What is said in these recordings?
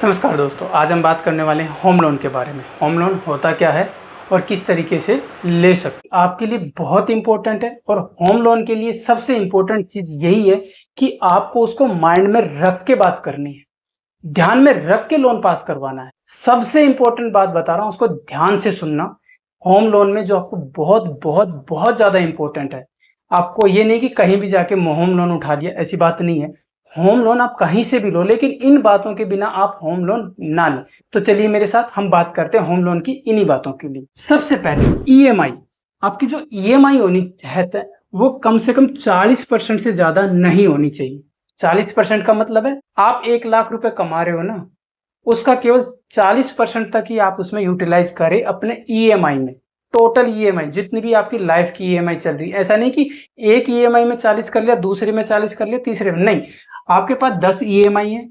नमस्कार दोस्तों, आज हम बात करने वाले हैं होम लोन के बारे में। होम लोन होता क्या है और किस तरीके से ले सकते, आपके लिए बहुत इंपॉर्टेंट है। और होम लोन के लिए सबसे इंपॉर्टेंट चीज यही है कि आपको उसको माइंड में रख के बात करनी है, ध्यान में रख के लोन पास करवाना है। सबसे इंपॉर्टेंट बात बता रहा हूं, उसको ध्यान से सुनना। होम लोन में जो आपको बहुत बहुत बहुत ज्यादा इंपॉर्टेंट है, आपको ये नहीं कि कहीं भी जाके होम लोन उठा लिया, ऐसी बात नहीं है। होम लोन आप कहीं से भी लो, लेकिन इन बातों के बिना आप होम लोन ना लें। तो चलिए मेरे साथ हम बात करते हैं होम लोन की इन्हीं बातों के लिए। सबसे पहले ईएमआई, आपकी जो ईएमआई होनी है वो कम से कम 40% से ज्यादा नहीं होनी चाहिए। 40% का मतलब है आप 1 लाख रुपए कमा रहे हो ना, उसका केवल 40% तक ही आप उसमें यूटिलाइज करें अपने ईएमआई में। टोटल ईएमआई जितनी भी आपकी लाइफ की ईएमआई चल रही है, ऐसा नहीं कि एक ईएमआई में 40 कर लिया, दूसरे में 40 कर लिया, तीसरे में नहीं। आपके पास 10 ईएमआई है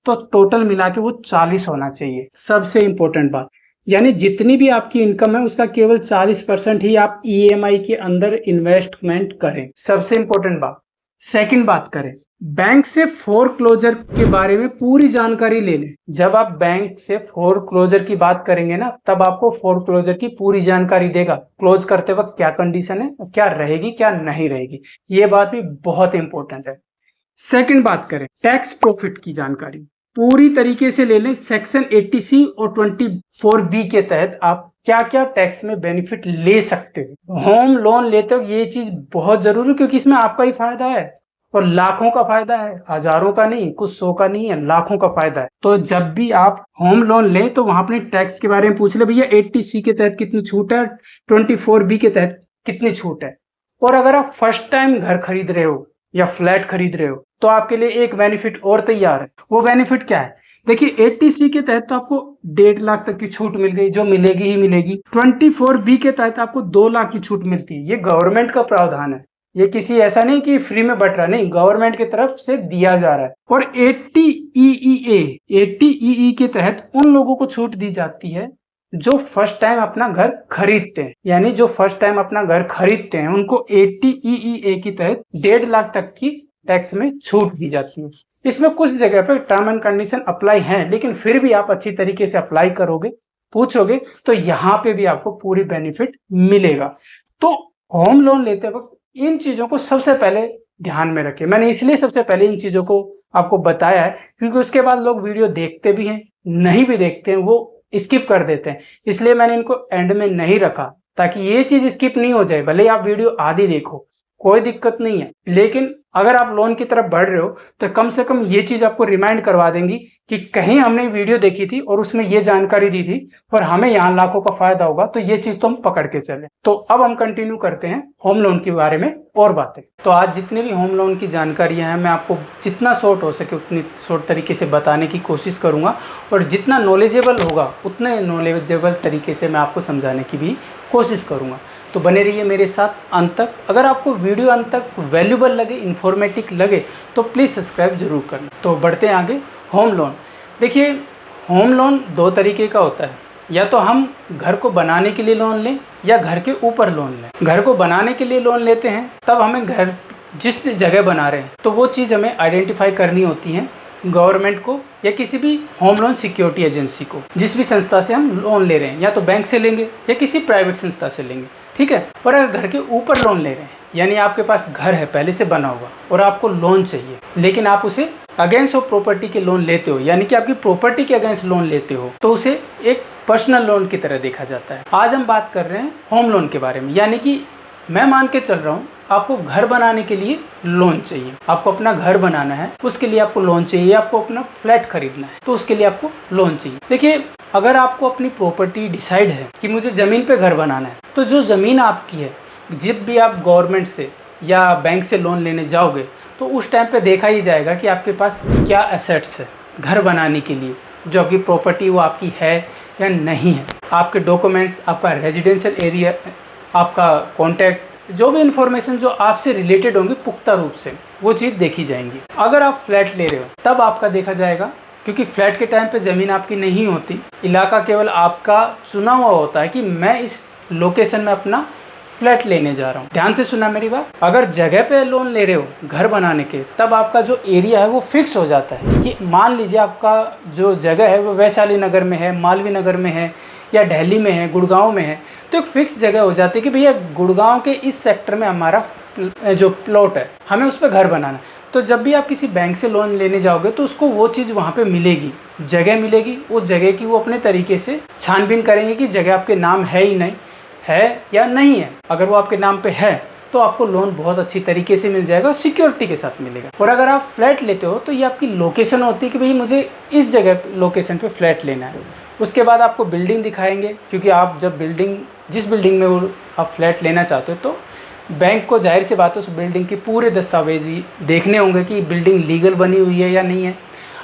तो टोटल मिला के वो 40 होना चाहिए। सबसे इंपॉर्टेंट बात, यानी जितनी भी आपकी इनकम है उसका केवल 40% ही आप ईएमआई के अंदर इन्वेस्टमेंट करें। सबसे इंपॉर्टेंट बात। सेकंड बात करें, बैंक से फोरक्लोजर के बारे में पूरी जानकारी ले लें। जब आप बैंक से फोरक्लोजर की बात करेंगे ना, तब आपको फोरक्लोजर की पूरी जानकारी देगा। क्लोज करते वक्त क्या कंडीशन है, क्या रहेगी, क्या नहीं रहेगी, ये बात भी बहुत इंपॉर्टेंट है। सेकंड बात करें, टैक्स प्रॉफिट की जानकारी पूरी तरीके से ले लें। सेक्शन 80C और 24B के तहत आप क्या क्या टैक्स में बेनिफिट ले सकते हो। होम लोन लेते हो ये चीज बहुत जरूरी है, क्योंकि इसमें आपका ही फायदा है और लाखों का फायदा है, हजारों का नहीं, कुछ 100 का नहीं है, लाखों का फायदा है। तो जब भी आप होम लोन लें तो वहां अपने टैक्स के बारे में पूछ ले, भैया 80C के तहत कितनी छूट है, 24B के तहत कितनी छूट है। और अगर आप फर्स्ट टाइम घर खरीद रहे हो या फ्लैट खरीद रहे हो तो आपके लिए एक बेनिफिट और तैयार है। वो बेनिफिट क्या है, देखिए 80C के तहत तो आपको 1.5 लाख तक की छूट मिल गई, जो मिलेगी ही मिलेगी। 24B के तहत आपको 2 लाख की छूट मिलती है। ये गवर्नमेंट का प्रावधान है, ये किसी ऐसा नहीं कि फ्री में बट रहा, नहीं, गवर्नमेंट की तरफ से दिया जा रहा है। और 80EE के तहत उन लोगों को छूट दी जाती है जो फर्स्ट टाइम अपना घर खरीदते हैं, यानी जो फर्स्ट टाइम अपना घर खरीदते हैं उनको 80EE के तहत 1.5 लाख तक की टैक्स में छूट दी जाती है। इसमें कुछ जगह पे टर्म एंड कंडीशन अप्लाई है, लेकिन फिर भी आप अच्छी तरीके से अप्लाई करोगे, पूछोगे, तो यहाँ पे भी आपको पूरी बेनिफिट मिलेगा। तो होम लोन लेते वक्त इन चीजों को सबसे पहले ध्यान में रखें। मैंने इसलिए सबसे पहले इन चीजों को आपको बताया है, क्योंकि उसके बाद लोग वीडियो देखते भी हैं, नहीं भी देखते हैं, वो स्किप कर देते हैं। इसलिए मैंने इनको एंड में नहीं रखा, ताकि ये चीज स्किप नहीं हो जाए। भले आप वीडियो आधी देखो, कोई दिक्कत नहीं है, लेकिन अगर आप लोन की तरफ बढ़ रहे हो तो कम से कम ये चीज आपको रिमाइंड करवा देंगी कि कहीं हमने वीडियो देखी थी और उसमें ये जानकारी दी थी और हमें यहाँ लाखों का फायदा होगा, तो ये चीज तो हम पकड़ के चले। तो अब हम कंटिन्यू करते हैं होम लोन के बारे में और बातें। तो आज जितने भी होम लोन की जानकारियां हैं, मैं आपको जितना शॉर्ट हो सके उतनी शॉर्ट तरीके से बताने की कोशिश करूंगा, और जितना नॉलेजेबल होगा उतने नॉलेजेबल तरीके से मैं आपको समझाने की भी कोशिश करूंगा। तो बने रहिए मेरे साथ अंत तक। अगर आपको वीडियो अंत तक वैल्यूबल लगे, इन्फॉर्मेटिव लगे, तो प्लीज़ सब्सक्राइब जरूर करना। तो बढ़ते हैं आगे। होम लोन, देखिए होम लोन 2 तरीके का होता है, या तो हम घर को बनाने के लिए लोन लें या घर के ऊपर लोन लें। घर को बनाने के लिए लोन लेते हैं तब हमें घर जिस भी जगह बना रहे हैं तो वो चीज़ हमें आइडेंटिफाई करनी होती है गवर्नमेंट को या किसी भी होम लोन सिक्योरिटी एजेंसी को। जिस भी संस्था से हम लोन ले रहे हैं, या तो बैंक से लेंगे या किसी प्राइवेट संस्था से लेंगे, ठीक है। और अगर घर के ऊपर लोन ले रहे हैं, यानी आपके पास घर है पहले से बना हुआ और आपको लोन चाहिए, लेकिन आप उसे अगेंस्ट ऑफ प्रॉपर्टी के लोन लेते हो, यानी कि आपकी प्रॉपर्टी के अगेंस्ट लोन लेते हो, तो उसे एक पर्सनल लोन की तरह देखा जाता है। आज हम बात कर रहे हैं होम लोन के बारे में, यानी कि मैं मान के चल रहा हूँ आपको घर बनाने के लिए लोन चाहिए, आपको अपना घर बनाना है, उसके लिए आपको लोन चाहिए, आपको अपना फ्लैट खरीदना है तो उसके लिए आपको लोन चाहिए। देखिए, अगर आपको अपनी प्रॉपर्टी डिसाइड है कि मुझे ज़मीन पे घर बनाना है, तो जो ज़मीन आपकी है, जब भी आप गवर्नमेंट से या बैंक से लोन लेने जाओगे तो उस टाइम पे देखा ही जाएगा कि आपके पास क्या एसेट्स है घर बनाने के लिए, जो आपकी प्रॉपर्टी वो आपकी है या नहीं है, आपके डॉक्यूमेंट्स, आपका रेजिडेंशियल एरिया, आपका कॉन्टैक्ट, जो भी इंफॉर्मेशन जो आपसे रिलेटेड होंगी पुख्ता रूप से, वो चीज़ देखी जाएंगी। अगर आप फ्लैट ले रहे हो तब आपका देखा जाएगा, क्योंकि फ्लैट के टाइम पे ज़मीन आपकी नहीं होती, इलाका केवल आपका चुना हुआ होता है कि मैं इस लोकेशन में अपना फ्लैट लेने जा रहा हूँ। ध्यान से सुना मेरी बात। अगर जगह पे लोन ले रहे हो घर बनाने के, तब आपका जो एरिया है वो फिक्स हो जाता है कि मान लीजिए आपका जो जगह है वो वैशाली नगर में है, मालवीय नगर में है, या दिल्ली में है, गुड़गांव में है, तो एक फिक्स जगह हो जाती है कि भैया गुड़गांव के इस सेक्टर में हमारा जो प्लॉट है हमें उस पर घर बनाना है। तो जब भी आप किसी बैंक से लोन लेने जाओगे तो उसको वो चीज़ वहाँ पे मिलेगी, जगह मिलेगी। उस जगह की वो अपने तरीके से छानबीन करेंगे कि जगह आपके नाम है ही नहीं है या नहीं है। अगर वो आपके नाम पे है तो आपको लोन बहुत अच्छी तरीके से मिल जाएगा और सिक्योरिटी के साथ मिलेगा। और अगर आप फ्लैट लेते हो तो ये आपकी लोकेशन होती है कि भाई मुझे इस जगह लोकेशन पे फ्लैट लेना है। उसके बाद आपको बिल्डिंग दिखाएंगे, क्योंकि आप जब जिस बिल्डिंग में वो आप फ्लैट लेना चाहते हो तो बैंक को जाहिर सी बात है उस बिल्डिंग के पूरे दस्तावेज देखने होंगे कि बिल्डिंग लीगल बनी हुई है या नहीं है।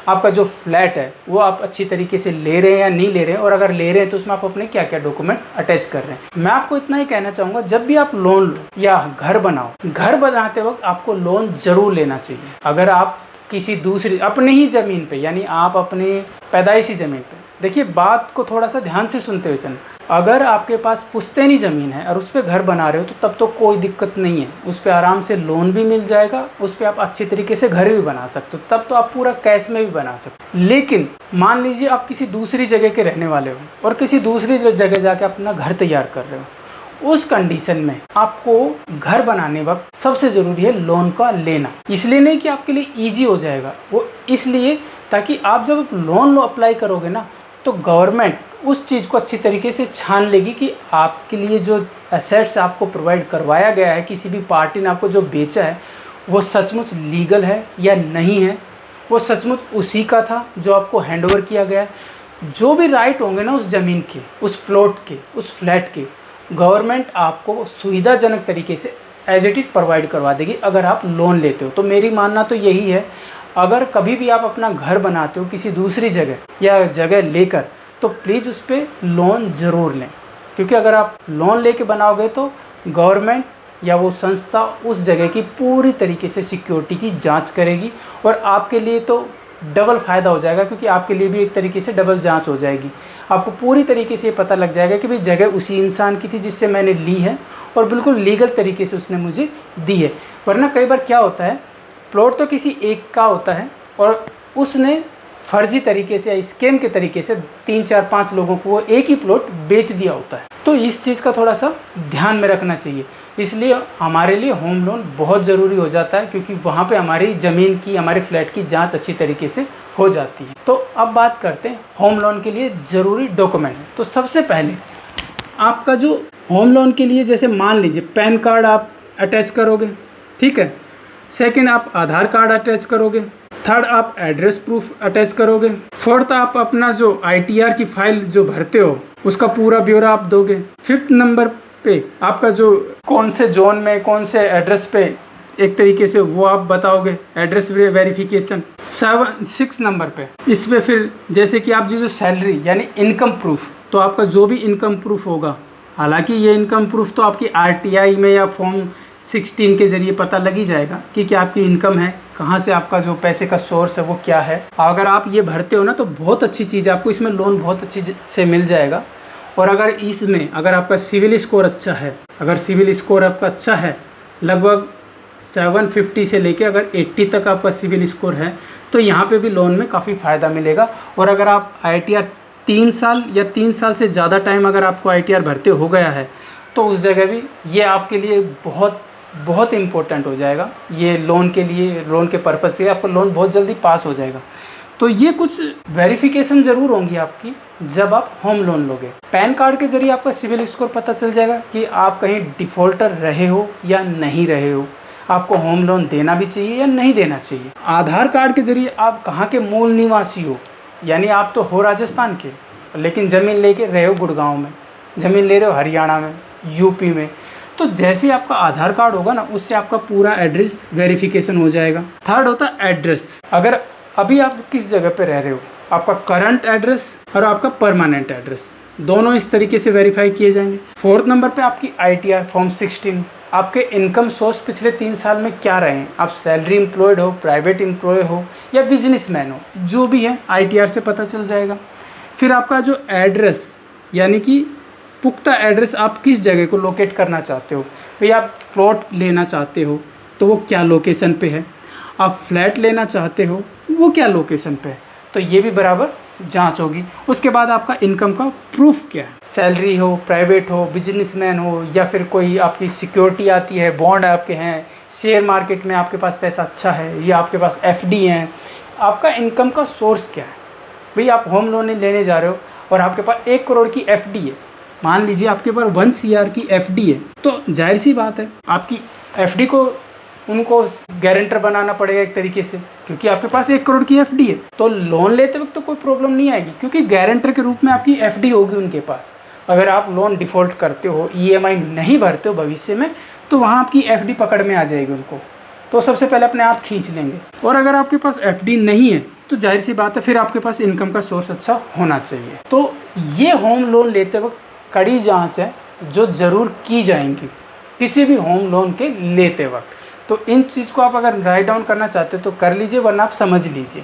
आपका जो फ्लैट है वो आप अच्छी तरीके से ले रहे हैं या नहीं ले रहे हैं, और अगर ले रहे हैं तो उसमें आप अपने क्या क्या डॉक्यूमेंट अटैच कर रहे हैं। मैं आपको इतना ही कहना चाहूँगा, जब भी आप लोन लो या घर बनाओ, घर बनाते वक्त आपको लोन जरूर लेना चाहिए। अगर आप किसी दूसरी अपनी ही ज़मीन पे, यानी आप अपनी पैदाइशी ज़मीन पे, देखिए बात को थोड़ा सा ध्यान से सुनते हुए चलना। अगर आपके पास पुश्तैनी ज़मीन है और उस पर घर बना रहे हो तो तब तो कोई दिक्कत नहीं है, उस पर आराम से लोन भी मिल जाएगा, उस पर आप अच्छी तरीके से घर भी बना सकते हो, तब तो आप पूरा कैश में भी बना सकते हो। लेकिन मान लीजिए आप किसी दूसरी जगह के रहने वाले हो और किसी दूसरी जगह जाके अपना घर तैयार कर रहे हो, उस कंडीशन में आपको घर बनाने वक्त सबसे ज़रूरी है लोन का लेना। इसलिए नहीं कि आपके लिए ईजी हो जाएगा, वो इसलिए ताकि आप जब लोन अप्लाई करोगे ना तो गवर्नमेंट उस चीज़ को अच्छी तरीके से छान लेगी कि आपके लिए जो एसेट्स आपको प्रोवाइड करवाया गया है, किसी भी पार्टी ने आपको जो बेचा है, वो सचमुच लीगल है या नहीं है, वो सचमुच उसी का था जो आपको हैंडओवर किया गया है। जो भी राइट होंगे ना उस ज़मीन के, उस प्लॉट के, उस फ्लैट के, गवर्नमेंट आपको सुविधाजनक तरीके से एज इट इज प्रोवाइड करवा देगी अगर आप लोन लेते हो। तो मेरी मानना तो यही है, अगर कभी भी आप अपना घर बनाते हो किसी दूसरी जगह या जगह लेकर, तो प्लीज़ उस पर लोन ज़रूर लें, क्योंकि अगर आप लोन लेके बनाओगे तो गवर्नमेंट या वो संस्था उस जगह की पूरी तरीके से सिक्योरिटी की जांच करेगी, और आपके लिए तो डबल फ़ायदा हो जाएगा, क्योंकि आपके लिए भी एक तरीके से डबल जांच हो जाएगी। आपको पूरी तरीके से ये पता लग जाएगा कि भाई जगह उसी इंसान की थी जिससे मैंने ली है और बिल्कुल लीगल तरीके से उसने मुझे दी है। वरना कई बार क्या होता है, प्लॉट तो किसी एक का होता है और उसने फर्जी तरीके से या स्कैम के तरीके से 3, 4, 5 लोगों को वो एक ही प्लॉट बेच दिया होता है। तो इस चीज़ का थोड़ा सा ध्यान में रखना चाहिए। इसलिए हमारे लिए होम लोन बहुत ज़रूरी हो जाता है, क्योंकि वहाँ पे हमारी ज़मीन की, हमारे फ्लैट की जांच अच्छी तरीके से हो जाती है। तो अब बात करते हैं होम लोन के लिए ज़रूरी डॉक्यूमेंट। तो सबसे पहले आपका जो होम लोन के लिए, जैसे मान लीजिए पैन कार्ड आप अटैच करोगे, ठीक है। सेकंड आप आधार कार्ड अटैच करोगे। थर्ड आप एड्रेस प्रूफ अटैच करोगे। फोर्थ आप अपना जो ITR की फाइल जो भरते हो उसका पूरा ब्यौरा आप दोगे। फिफ्थ नंबर पे आपका जो कौन से जोन में कौन से एड्रेस पे एक तरीके से वो आप बताओगे, एड्रेस वेरिफिकेशन। 6 नंबर पे इस पे फिर जैसे कि आप जो सैलरी यानी इनकम प्रूफ, तो आपका जो भी इनकम प्रूफ होगा, हालांकि ये इनकम प्रूफ तो आपकी RTI में या फॉर्म 16 के ज़रिए पता लग ही जाएगा कि क्या आपकी इनकम है, कहाँ से आपका जो पैसे का सोर्स है वो क्या है। अगर आप ये भरते हो ना तो बहुत अच्छी चीज़ है, आपको इसमें लोन बहुत अच्छी से मिल जाएगा। और अगर आपका सिविल स्कोर अच्छा है, अगर सिविल स्कोर आपका अच्छा है, लगभग 750 से लेके अगर 80 तक आपका सिविल स्कोर है, तो यहाँ पे भी लोन में काफ़ी फ़ायदा मिलेगा। और अगर आप ITR 3 साल या 3 साल से ज़्यादा टाइम अगर आपको ITR भरते हो गया है, तो उस जगह भी ये आपके लिए बहुत इम्पोर्टेंट हो जाएगा। ये लोन के लिए, लोन के पर्पज़ से आपका लोन बहुत जल्दी पास हो जाएगा। तो ये कुछ वेरिफिकेशन ज़रूर होंगी आपकी जब आप होम लोन लोगे। पैन कार्ड के ज़रिए आपका सिविल स्कोर पता चल जाएगा कि आप कहीं डिफ़ॉल्टर रहे हो या नहीं रहे हो, आपको होम लोन देना भी चाहिए या नहीं देना चाहिए। आधार कार्ड के ज़रिए आप कहाँ के मूल निवासी हो, यानी आप तो हो राजस्थान के लेकिन ज़मीन लेके रहे हो गुड़गांव में, ज़मीन ले रहे हो हरियाणा में, यूपी में। तो जैसे आपका आधार कार्ड होगा ना, उससे आपका पूरा एड्रेस वेरिफिकेशन हो जाएगा। थर्ड होता है एड्रेस। अगर अभी आप किस जगह पे रह रहे हो, आपका करंट एड्रेस और आपका परमानेंट एड्रेस दोनों इस तरीके से वेरीफाई किए जाएंगे। फोर्थ नंबर पे आपकी ITR फॉर्म 16, आपके इनकम सोर्स पिछले 3 साल में क्या रहे हैं, आप सैलरी एम्प्लॉयड हो, प्राइवेट एम्प्लॉय हो या बिजनेसमैन हो, जो भी है ITR से पता चल जाएगा। फिर आपका जो एड्रेस यानी कि पुख्ता एड्रेस आप किस जगह को लोकेट करना चाहते हो। भाई आप प्लॉट लेना चाहते हो तो वो क्या लोकेशन पे है, आप फ्लैट लेना चाहते हो वो क्या लोकेशन पे है, तो ये भी बराबर जांच होगी। उसके बाद आपका इनकम का प्रूफ क्या है, सैलरी हो, प्राइवेट हो, बिजनेसमैन हो, या फिर कोई आपकी सिक्योरिटी आती है, बॉन्ड आपके हैं, शेयर मार्केट में आपके पास पैसा अच्छा है, या आपके पास एफडी है। आपका इनकम का सोर्स क्या है। भाई आप होम लोन लेने जा रहे हो और आपके पास 1 करोड़ की एफडी है, मान लीजिए आपके पास 1 CR की एफडी है, तो जाहिर सी बात है आपकी एफडी को उनको गारंटर बनाना पड़ेगा एक तरीके से, क्योंकि आपके पास 1 करोड़ की एफडी है। तो लोन लेते वक्त तो कोई प्रॉब्लम नहीं आएगी, क्योंकि गारंटर के रूप में आपकी एफडी होगी उनके पास। अगर आप लोन डिफ़ॉल्ट करते हो, EMI नहीं भरते हो भविष्य में, तो वहाँ आपकी एफडी पकड़ में आ जाएगी उनको, तो सबसे पहले अपने आप खींच लेंगे। और अगर आपके पास एफडी नहीं है तो जाहिर सी बात है फिर आपके पास इनकम का सोर्स अच्छा होना चाहिए। तो ये होम लोन लेते वक्त कड़ी जांच है जो ज़रूर की जाएंगी किसी भी होम लोन के लेते वक्त। तो इन चीज़ को आप अगर राइट डाउन करना चाहते हो तो कर लीजिए, वरना आप समझ लीजिए।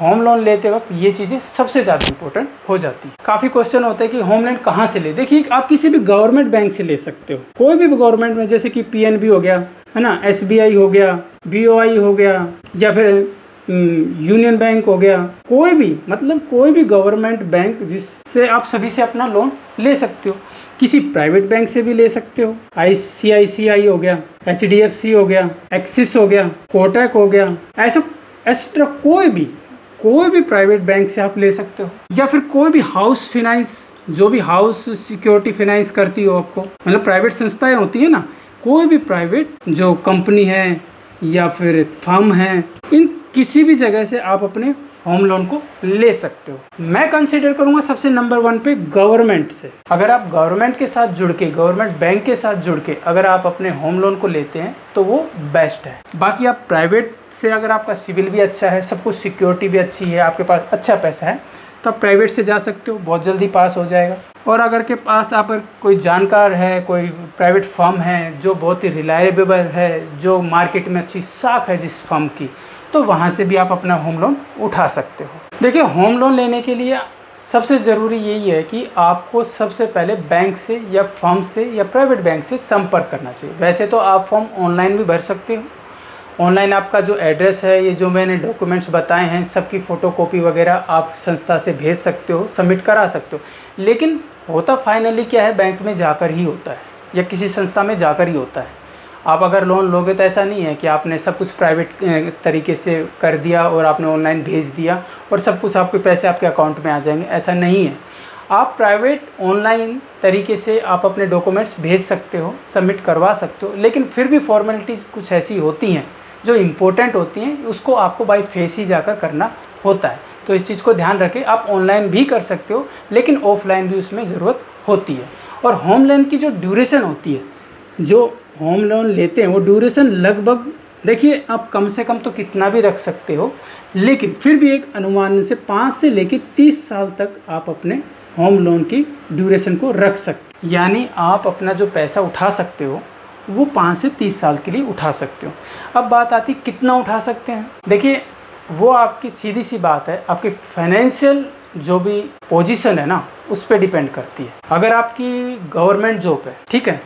होम लोन लेते वक्त ये चीज़ें सबसे ज़्यादा इंपॉर्टेंट हो जाती है। काफ़ी क्वेश्चन होते हैं कि होम लोन कहाँ से ले। देखिए आप किसी भी गवर्नमेंट बैंक से ले सकते हो, कोई भी गवर्नमेंट में, जैसे कि PNB हो गया, है ना, SBI हो गया, BOI हो गया, या फिर यूनियन बैंक हो गया, कोई भी, मतलब कोई भी गवर्नमेंट बैंक जिससे आप सभी से अपना लोन ले सकते हो। किसी प्राइवेट बैंक से भी ले सकते हो, ICICI हो गया, HDFC हो गया, एक्सिस हो गया, कोटक हो गया, ऐसा एक्स्ट्रा कोई भी प्राइवेट बैंक से आप ले सकते हो। या फिर कोई भी हाउस फाइनेंस, जो भी हाउस सिक्योरिटी फाइनेंस करती हो आपको, मतलब प्राइवेट संस्थाएं होती है ना, कोई भी प्राइवेट जो कंपनी है या फिर फर्म है, इन किसी भी जगह से आप अपने होम लोन को ले सकते हो। मैं कंसीडर करूंगा सबसे नंबर 1 पे गवर्नमेंट से। अगर आप गवर्नमेंट के साथ जुड़ के, गवर्नमेंट बैंक के साथ जुड़ के अगर आप अपने होम लोन को लेते हैं तो वो बेस्ट है। बाकी आप प्राइवेट से, अगर आपका सिविल भी अच्छा है, सब कुछ सिक्योरिटी भी अच्छी है, आपके पास अच्छा पैसा है, तो आप प्राइवेट से जा सकते हो, बहुत जल्दी पास हो जाएगा। और अगर के पास आप कोई जानकार है, कोई प्राइवेट फर्म है जो बहुत ही रिलायबल है, जो मार्केट में अच्छी साख है जिस फर्म की, तो वहाँ से भी आप अपना होम लोन उठा सकते हो। देखिए होम लोन लेने के लिए सबसे ज़रूरी यही है कि आपको सबसे पहले बैंक से या फर्म से या प्राइवेट बैंक से संपर्क करना चाहिए। वैसे तो आप फॉर्म ऑनलाइन भी भर सकते हो, ऑनलाइन आपका जो एड्रेस है, ये जो मैंने डॉक्यूमेंट्स बताए हैं, सबकी फ़ोटोकॉपी वगैरह आप संस्था से भेज सकते हो, सबमिट करा सकते हो। लेकिन होता फाइनली क्या है, बैंक में जाकर ही होता है या किसी संस्था में जाकर ही होता है। आप अगर लोन लोगे तो ऐसा नहीं है कि आपने सब कुछ प्राइवेट तरीके से कर दिया और आपने ऑनलाइन भेज दिया और सब कुछ आपके पैसे आपके अकाउंट में आ जाएंगे, ऐसा नहीं है। आप प्राइवेट ऑनलाइन तरीके से आप अपने डॉक्यूमेंट्स भेज सकते हो, सबमिट करवा सकते हो, लेकिन फिर भी फॉर्मेलिटीज़ कुछ ऐसी होती हैं जो इम्पोर्टेंट होती हैं, उसको आपको बाय फेस ही जाकर करना होता है। तो इस चीज़ को ध्यान रखें। आप ऑनलाइन भी कर सकते हो, लेकिन ऑफलाइन भी उसमें ज़रूरत होती है। और होम लोन की जो ड्यूरेशन होती है, जो होम लोन लेते हैं वो ड्यूरेशन लगभग, देखिए आप कम से कम तो कितना भी रख सकते हो, लेकिन फिर भी एक अनुमान से 5 से लेकर 30 साल तक आप अपने होम लोन की ड्यूरेशन को रख सकते हो। यानी आप अपना जो पैसा उठा सकते हो वो 5 से 30 साल के लिए उठा सकते हो। अब बात आती कितना उठा सकते हैं। देखिए वो आपकी सीधी सी बात है, आपकी फाइनेंशियल जो भी पोजीशन है ना, उस पर डिपेंड करती है। अगर आपकी गवर्नमेंट जॉब है, ठीक है,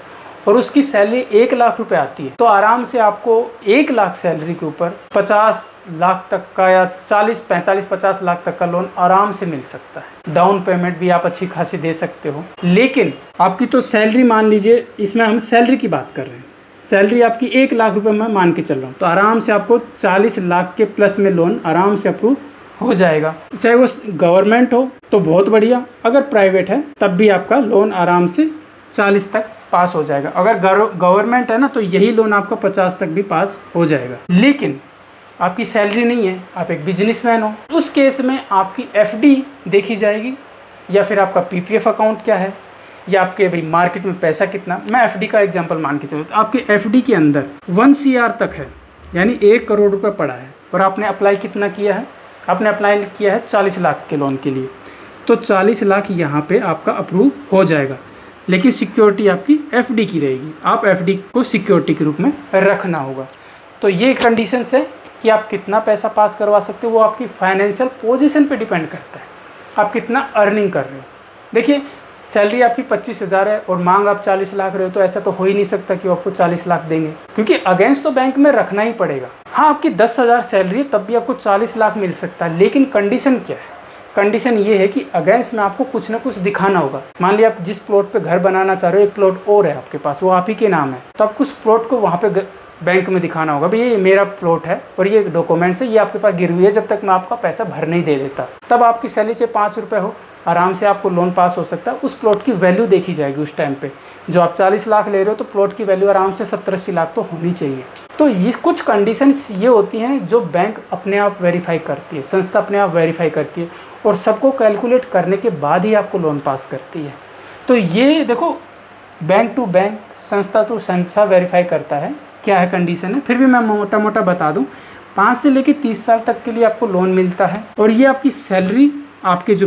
और उसकी सैलरी 1 लाख रुपए आती है, तो आराम से आपको 1 लाख सैलरी के ऊपर 50 लाख तक का या 40, 45, 50 लाख तक का लोन आराम से मिल सकता है। डाउन पेमेंट भी आप अच्छी खासी दे सकते हो। लेकिन आपकी तो सैलरी, मान लीजिए, इसमें हम सैलरी की बात कर रहे हैं, सैलरी आपकी 1 लाख रुपए मैं मान के चल रहा हूँ, तो आराम से आपको 40 लाख के प्लस में लोन आराम से अप्रूव हो जाएगा। चाहे वो गवर्नमेंट हो तो बहुत बढ़िया, अगर प्राइवेट है तब भी आपका लोन आराम से 40 तक पास हो जाएगा। अगर गवर्नमेंट है ना तो यही लोन आपका 50 तक भी पास हो जाएगा। लेकिन आपकी सैलरी नहीं है, आप एक बिजनेसमैन हो, उस केस में आपकी एफडी देखी जाएगी, या फिर आपका पीपीएफ अकाउंट क्या है, या आपके भाई मार्केट में पैसा कितना। मैं एफडी का एग्जांपल मान के चलूँ तो आपके एफडी के अंदर 1 CR तक है, यानी 1 करोड़ रुपए पड़ा है, और आपने अप्लाई कितना किया है, आपने अप्लाई किया है 40 लाख के लोन के लिए, तो 40 लाख यहाँ पे आपका अप्रूव हो जाएगा। लेकिन सिक्योरिटी आपकी एफडी की रहेगी, आप एफडी को सिक्योरिटी के रूप में रखना होगा। तो ये कंडीशंस है कि आप कितना पैसा पास करवा सकते हो, वो आपकी फाइनेंशियल पोजीशन पे डिपेंड करता है, आप कितना अर्निंग कर रहे हो। देखिए सैलरी आपकी 25,000 है और मांग आप 40 लाख रहे हो, तो ऐसा तो हो ही नहीं सकता कि वो आपको 40 लाख देंगे, क्योंकि अगेंस्ट तो बैंक में रखना ही पड़ेगा। हाँ, आपकी 10,000 सैलरी है तब भी आपको 40 लाख मिल सकता है, लेकिन कंडीशन क्या है? कंडीशन ये है कि अगेंस्ट में आपको कुछ ना कुछ दिखाना होगा। मान लिया आप जिस प्लॉट पे घर बनाना चाह रहे हो, एक प्लॉट और है आपके पास, वो आप ही के नाम है, तो आपको उस प्लॉट को वहाँ पे बैंक में दिखाना होगा, भाई ये मेरा प्लॉट है और ये डॉक्यूमेंट्स है, ये आपके पास गिरवी है, जब तक मैं आपका पैसा भर नहीं दे देता। तब आपकी सैलरी चाहे 5 रुपये हो, आराम से आपको लोन पास हो सकता है। उस प्लॉट की वैल्यू देखी जाएगी उस टाइम पे, जो आप 40 लाख ले रहे हो तो प्लॉट की वैल्यू आराम से 70-80 लाख तो होनी चाहिए। तो ये कुछ कंडीशंस ये होती हैं जो बैंक अपने आप वेरीफाई करती है, संस्था अपने आप वेरीफाई करती है और सबको कैलकुलेट करने के बाद ही आपको लोन पास करती है। तो ये देखो, बैंक टू बैंक, संस्था टू संस्था वेरीफाई करता है क्या है कंडीशन है। फिर भी मैं मोटा मोटा बता दूं, 5 से लेकर 30 साल तक के लिए आपको लोन मिलता है और ये आपकी सैलरी, आपके जो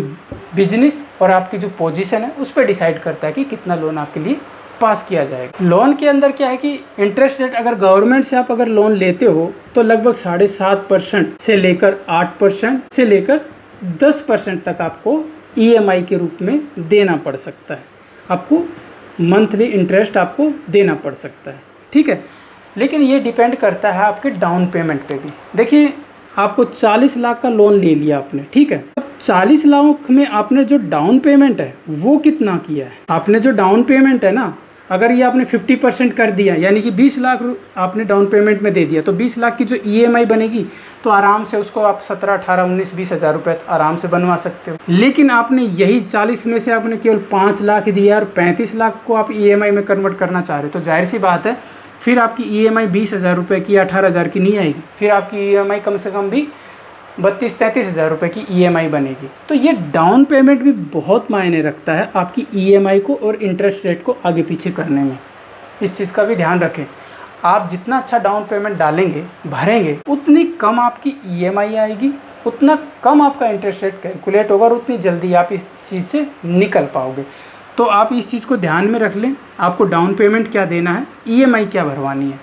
बिजनेस और आपकी जो पोजीशन है उस पर डिसाइड करता है कि कितना लोन आपके लिए पास किया जाएगा। लोन के अंदर क्या है कि इंटरेस्ट रेट अगर गवर्नमेंट से आप अगर लोन लेते हो तो लगभग 7.5% से लेकर 8% से लेकर 10% तक आपको EMI के रूप में देना पड़ सकता है। आपको मंथली इंटरेस्ट आपको देना पड़ सकता है, ठीक है। लेकिन ये डिपेंड करता है आपके डाउन पेमेंट पे भी। देखिए, आपको 40 लाख का लोन ले लिया आपने, ठीक है। अब 40 लाख में आपने जो डाउन पेमेंट है वो कितना किया है? आपने जो डाउन पेमेंट है ना, अगर ये आपने 50% कर दिया, यानी कि 20 लाख आपने डाउन पेमेंट में दे दिया, तो 20 लाख की जो EMI बनेगी तो आराम से उसको आप 17, 18, 19, 20 हज़ार रुपये आराम से बनवा सकते हो। लेकिन आपने यही 40 में से आपने केवल 5 लाख दिया और 35 लाख को आप EMI में कन्वर्ट करना चाह रहे हो, तो जाहिर सी बात है फिर आपकी EMI 20,000 रुपये की, 18,000 की नहीं आएगी। फिर आपकी EMI कम से कम भी 32-33 हज़ार रुपये की EMI बनेगी। तो ये डाउन पेमेंट भी बहुत मायने रखता है आपकी EMI को और इंटरेस्ट रेट को आगे पीछे करने में। इस चीज़ का भी ध्यान रखें। आप जितना अच्छा डाउन पेमेंट डालेंगे, भरेंगे, उतनी कम आपकी EMI आएगी, उतना कम आपका इंटरेस्ट रेट कैलकुलेट होगा और उतनी जल्दी आप इस चीज़ से निकल पाओगे। तो आप इस चीज़ को ध्यान में रख लें, आपको डाउन पेमेंट क्या देना है, EMI क्या भरवानी है।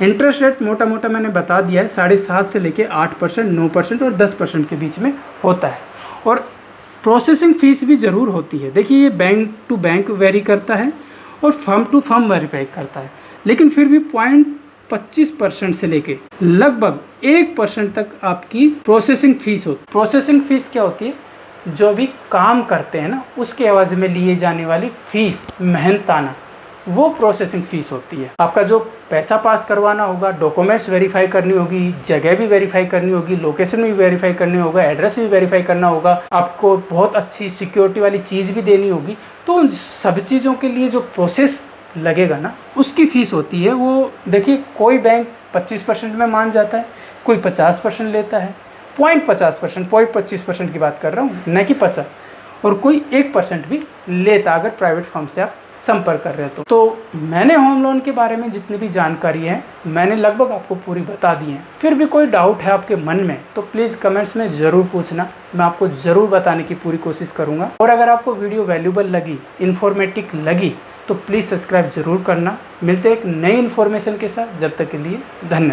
इंटरेस्ट रेट मोटा मोटा मैंने बता दिया है, 7.5% से लेके 8%, 9% और 10% के बीच में होता है। और प्रोसेसिंग फ़ीस भी ज़रूर होती है। देखिए, ये बैंक टू बैंक वेरी करता है और फर्म टू फर्म वेरीफाई करता है, लेकिन फिर भी 0.25% से लेके लगभग 1% तक आपकी प्रोसेसिंग फ़ीस होती है। प्रोसेसिंग फ़ीस क्या होती है? जो भी काम करते हैं ना, उसके एवज में लिए जाने वाली फ़ीस, मेहनताना, वो प्रोसेसिंग फ़ीस होती है। आपका जो पैसा पास करवाना होगा, डॉक्यूमेंट्स वेरीफाई करनी होगी, जगह भी वेरीफाई करनी होगी, लोकेशन भी वेरीफाई करनी होगा, एड्रेस भी वेरीफाई करना होगा, आपको बहुत अच्छी सिक्योरिटी वाली चीज़ भी देनी होगी। तो उन सब चीज़ों के लिए जो प्रोसेस लगेगा ना, उसकी फ़ीस होती है। वो देखिए, कोई बैंक 25% में मान जाता है, कोई 50% लेता है, 0.50%, 0.25% की बात कर रहा हूँ, न कि 50, और कोई 1% भी लेता अगर प्राइवेट फर्म से आप संपर्क कर रहे हो। तो मैंने होम लोन के बारे में जितनी भी जानकारी है मैंने लगभग आपको पूरी बता दी है। फिर भी कोई डाउट है आपके मन में तो प्लीज़ कमेंट्स में ज़रूर पूछना, मैं आपको ज़रूर बताने की पूरी कोशिश करूँगा। और अगर आपको वीडियो वैल्यूबल लगी, इन्फॉर्मेटिव लगी, तो प्लीज़ सब्सक्राइब ज़रूर करना। मिलते हैं एक नई इन्फॉर्मेशन के साथ, जब तक के लिए धन्यवाद।